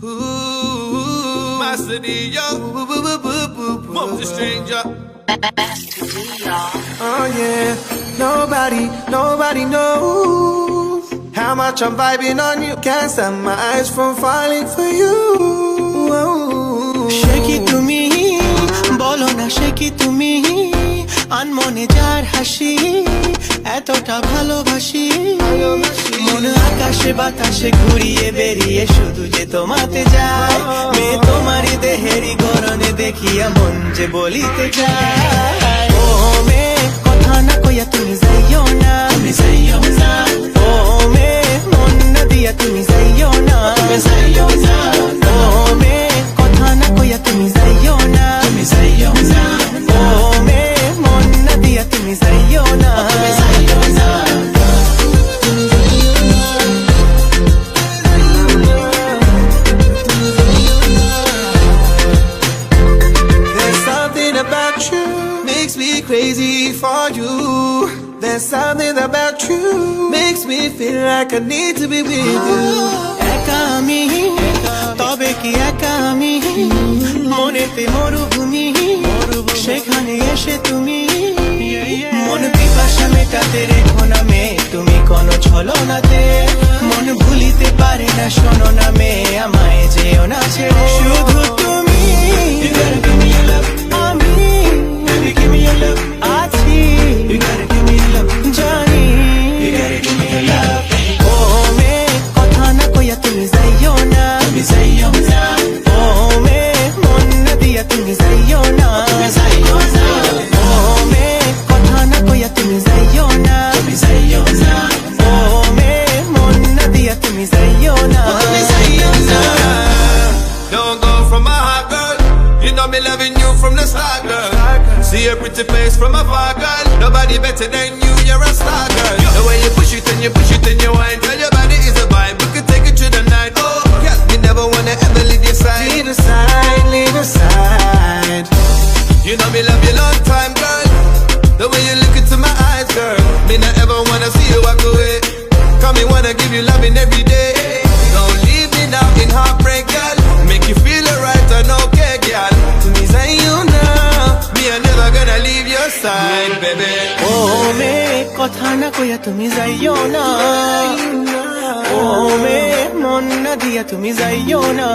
Ooh, Master D, yo. Mom's a stranger. Oh yeah, nobody knows how much I'm vibing on you. Can't stop my eyes from falling for you. Whoa. Shake it to me, bolo na shake it to me. আনমনে যার হাসি এতটা ভালোবাসি মন আকাশে বাতাসে ঘুরিয়ে বেরিয়ে শুধু যে তোমাতে যায় মেয়ে তোমারই দেহেরই গরনে দেখিয়া মন যে বলিতে যায় ও মেয়ে কথা না কইয়া তুমি যাইও না ও মেয়ে মন না দিয়া তুমি যাইও না ও মেয়ে কথা না কইয়া তুমি যাইও না ও মেয়ে মন না দিয়া তুমি যাইও না There's something about you makes me crazy for you. There's something about you makes me feel like I need to be with you. একা আমি তবে কি একা আমি মনেতে মরুভূমি সেখানে এসে তুমি মন পিপাসা মেটাতে রেখো না মে তুমি কোনো ছলনাতে মন ভুলিতে পারে না শোনো না মে আমায় যেও না ছেড়ে শুধু তুমি আমি আছি জানি ও মে কথা না কইয়া তুমি যাইও না ও মে মন না দিয়া তুমি যাইও না ও মে কথা না কইয়া তুমি যাইও না ও মে মন না দিয়া তুমি যাইও না Don't go from my heart, girl. You know me loving you from the start, girl. See your pretty face from afar, girl. Nobody better than you, you're a star, girl. The way you push it and you push it and you whine, tell your body is a vibe. We could take it to the night. Oh, girl, me never wanna ever leave your side. Leave aside. You know me love you long time, girl. The way you look into my eyes, girl. Me not ever wanna see you walk away. Come me wanna give you loving every day. Don't leave me now in heartbreak, girl. Make you feel alright and okay, girl. To me, Zayuna. Me I'm never gonna leave your side, baby. ও মে কথা না কইয়া তুমি যাইও না ও মে মন না দিয়া তুমি যাইও না